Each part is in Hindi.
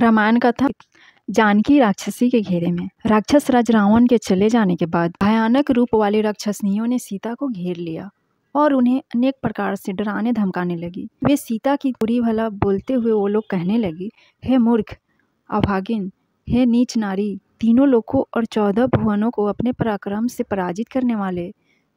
रामायण कथा। जानकी राक्षसी के घेरे में। राक्षस राज रावण के चले जाने के बाद भयानक रूप वाली राक्षसनियों ने सीता को घेर लिया और उन्हें अनेक प्रकार से डराने धमकाने लगी। वे सीता की बुरी भला बोलते हुए वो लोग कहने लगी, हे मूर्ख, अभागिन, हे नीच नारी, तीनों लोकों और 14 भुवनों को अपने पराक्रम से पराजित करने वाले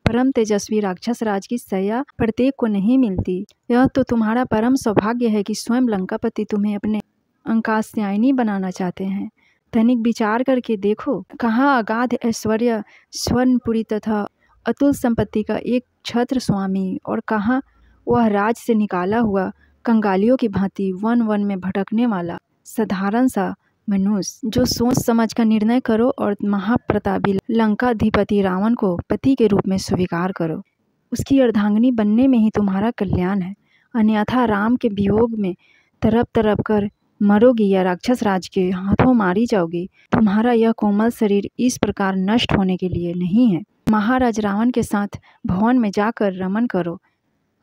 परम तेजस्वी राक्षस राज की सया प्रत्येक को नहीं मिलती। यह तो तुम्हारा परम सौभाग्य है कि स्वयं लंकापति तुम्हें अपने अंकास्यायनी बनाना चाहते हैं। तनिक विचार करके देखो, कहाँ अगाध ऐश्वर्य, स्वर्णपुरी तथा अतुल संपत्ति का एक छत्र स्वामी और कहाँ वह राज से निकाला हुआ कंगालियों की भांति वन वन में भटकने वाला साधारण सा मनुष्य। जो सोच समझ का निर्णय करो और महाप्रतापी लंकाधिपति रावण को पति के रूप में स्वीकार करो। उसकी अर्धांगिनी बनने में ही तुम्हारा कल्याण है, अन्यथा राम के वियोग में तरप तरप कर मरोगी या राक्षस राज के हाथों मारी जाओगी। तुम्हारा यह कोमल शरीर इस प्रकार नष्ट होने के लिए नहीं है। महाराज रावण के साथ भवन में जाकर रमन करो।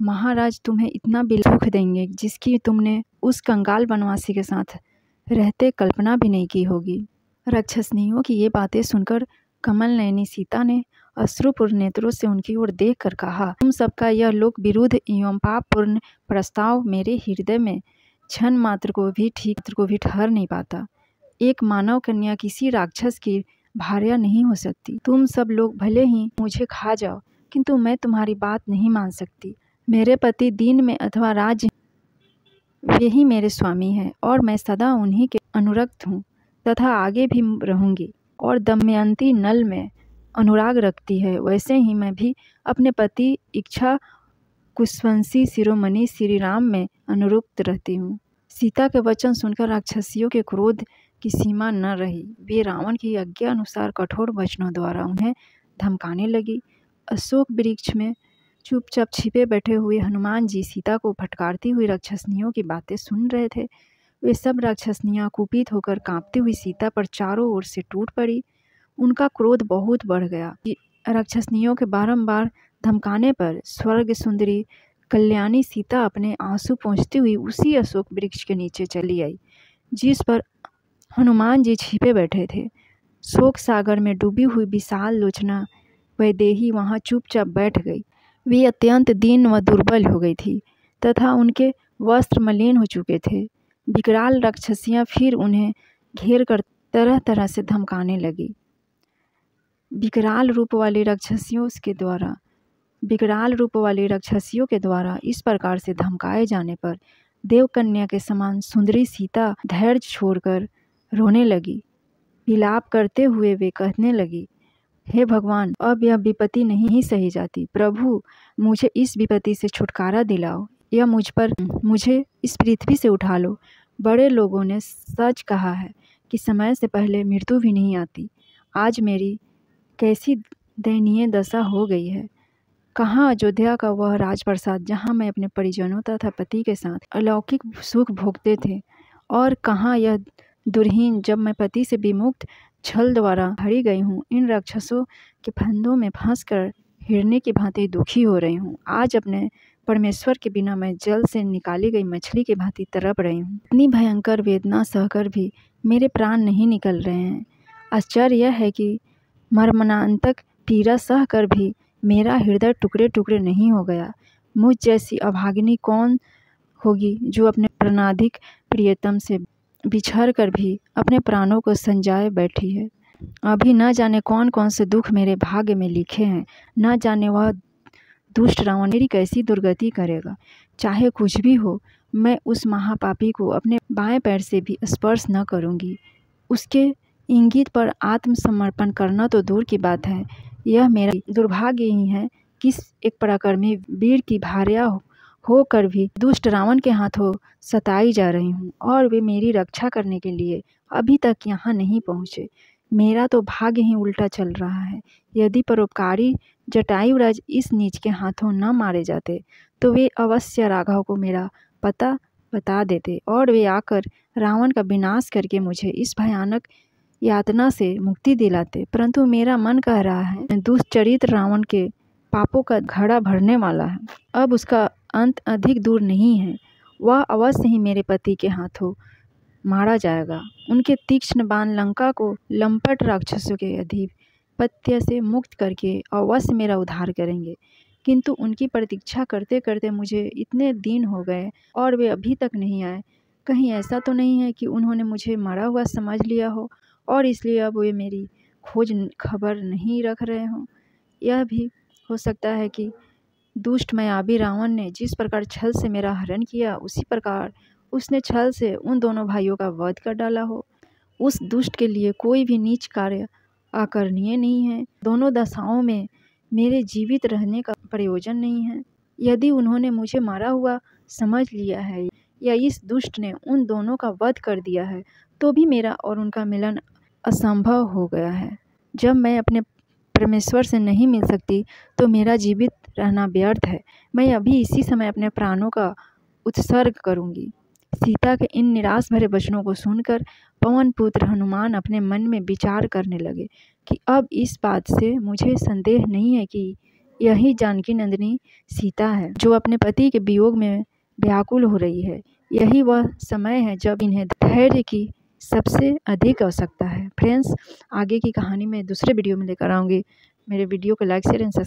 महाराज तुम्हें इतना सुख देंगे जिसकी तुमने उस कंगाल वनवासी के साथ रहते कल्पना भी नहीं की होगी। राक्षसनियों की ये बातें सुनकर कमल नयनी सीता ने अश्रुपूर्ण नेत्रों से उनकी ओर देखकर कहा, तुम सबका यह लोक विरुद्ध एवं पापपूर्ण प्रस्ताव मेरे हृदय में क्षण मात्र को भी ठहर नहीं पाता। एक मानव कन्या किसी राक्षस की भार्या नहीं हो सकती। तुम सब लोग भले ही मुझे खा जाओ, किंतु मैं तुम्हारी बात नहीं मान सकती। मेरे पति दीन में अथवा राज्य, वे ही मेरे स्वामी हैं और मैं सदा उन्हीं के अनुरक्त हूँ तथा आगे भी रहूँगी। और दमयंती नल में अनुराग रखती है, वैसे ही मैं भी अपने पति इच्छा कुशवंशी शिरोमणि श्री राम में अनुरक्त रहती हूँ। सीता के वचन सुनकर राक्षसियों के क्रोध की सीमा न रही। वे रावण की आज्ञा अनुसार कठोर वचनों द्वारा उन्हें धमकाने लगी। अशोक वृक्ष में चुपचाप छिपे बैठे हुए हनुमान जी सीता को फटकारती हुई राक्षसनियों की बातें सुन रहे थे। वे सब राक्षसनियाँ कुपित होकर कांपती हुई सीता पर चारों ओर से टूट पड़ी। उनका क्रोध बहुत बढ़ गया। राक्षसनियों के बारंबार धमकाने पर स्वर्ग सुंदरी कल्याणी सीता अपने आंसू पोंछती हुई उसी अशोक वृक्ष के नीचे चली आई जिस पर हनुमान जी छिपे बैठे थे। शोक सागर में डूबी हुई विशाल लोचना वैदेही वहां चुपचाप बैठ गई। वे अत्यंत दीन व दुर्बल हो गई थी तथा उनके वस्त्र मलिन हो चुके थे। विकराल राक्षसियां फिर उन्हें घेर कर तरह तरह से धमकाने लगी। विकराल रूप वाली राक्षसियों के द्वारा इस प्रकार से धमकाए जाने पर देवकन्या के समान सुंदरी सीता धैर्य छोड़कर रोने लगी। विलाप करते हुए वे कहने लगी, हे भगवान, अब यह विपत्ति नहीं सही जाती। प्रभु, मुझे इस विपत्ति से छुटकारा दिलाओ या मुझे इस पृथ्वी से उठा लो। बड़े लोगों ने सच कहा है कि समय से पहले मृत्यु भी नहीं आती। आज मेरी कैसी दयनीय दशा हो गई है। कहाँ अयोध्या का वह राजप्रसाद जहाँ मैं अपने परिजनों तथा पति के साथ अलौकिक सुख भोगते थे, और कहाँ यह दुर्हीन जब मैं पति से विमुक्त छल द्वारा हरी गई हूँ। इन राक्षसों के फंदों में फंसकर हिरने की भांति दुखी हो रही हूँ। आज अपने परमेश्वर के बिना मैं जल से निकाली गई मछली की भांति तड़प रही हूँ। इतनी भयंकर वेदना सहकर भी मेरे प्राण नहीं निकल रहे हैं। आश्चर्य यह है कि मर्मनांतक पीड़ा सहकर भी मेरा हृदय टुकड़े टुकड़े नहीं हो गया। मुझ जैसी अभागिनी कौन होगी जो अपने प्राणाधिक प्रियतम से बिछड़ कर भी अपने प्राणों को संजाए बैठी है। अभी न जाने कौन कौन से दुख मेरे भाग्य में लिखे हैं। न जाने वह दुष्ट रावण मेरी कैसी दुर्गति करेगा। चाहे कुछ भी हो, मैं उस महापापी को अपने बाएं पैर से भी स्पर्श न करूंगी। उसके इंगित पर आत्मसमर्पण करना तो दूर की बात है, यह मेरा दुर्भाग्य ही है कि एक पराक्रमी वीर की भार्या होकर भी दुष्ट रावण के हाथों सताई जा रही हूँ और वे मेरी रक्षा करने के लिए अभी तक यहाँ नहीं पहुँचे। मेरा तो भाग्य ही उल्टा चल रहा है। यदि परोपकारी जटायुराज इस नीच के हाथों न मारे जाते तो वे अवश्य राघव को मेरा पता बता देते और वे आकर रावण का विनाश करके मुझे इस भयानक यातना से मुक्ति दिलाते। परंतु मेरा मन कह रहा है, दुष्चरित्र रावण के पापों का घड़ा भरने वाला है। अब उसका अंत अधिक दूर नहीं है। वह अवश्य ही मेरे पति के हाथों मारा जाएगा। उनके तीक्ष्ण बाण लंका को लंपट राक्षसों के आधिपत्य से मुक्त करके अवश्य मेरा उद्धार करेंगे। किंतु उनकी प्रतीक्षा करते करते मुझे इतने दिन हो गए और वे अभी तक नहीं आए। कहीं ऐसा तो नहीं है कि उन्होंने मुझे मरा हुआ समझ लिया हो और इसलिए अब वे मेरी खोज खबर नहीं रख रहे हों। यह भी हो सकता है कि दुष्ट मायावी रावण ने जिस प्रकार छल से मेरा हरण किया, उसी प्रकार उसने छल से उन दोनों भाइयों का वध कर डाला हो। उस दुष्ट के लिए कोई भी नीच कार्य आकर्णीय नहीं है। दोनों दशाओं में मेरे जीवित रहने का प्रयोजन नहीं है। यदि उन्होंने मुझे मारा हुआ समझ लिया है या इस दुष्ट ने उन दोनों का वध कर दिया है, तो भी मेरा और उनका मिलन असंभव हो गया है। जब मैं अपने परमेश्वर से नहीं मिल सकती तो मेरा जीवित रहना व्यर्थ है। मैं अभी इसी समय अपने प्राणों का उत्सर्ग करूंगी। सीता के इन निराश भरे वचनों को सुनकर पवन पुत्र हनुमान अपने मन में विचार करने लगे कि अब इस बात से मुझे संदेह नहीं है कि यही जानकी नंदिनी सीता है, जो अपने पति के वियोग में व्याकुल हो रही है। यही वह समय है जब इन्हें धैर्य की सबसे अधिक आवश्यकता है। फ्रेंड्स, आगे की कहानी मैं दूसरे वीडियो में लेकर आऊँगी। मेरे वीडियो को लाइक शेयर एंड सब्सक्राइब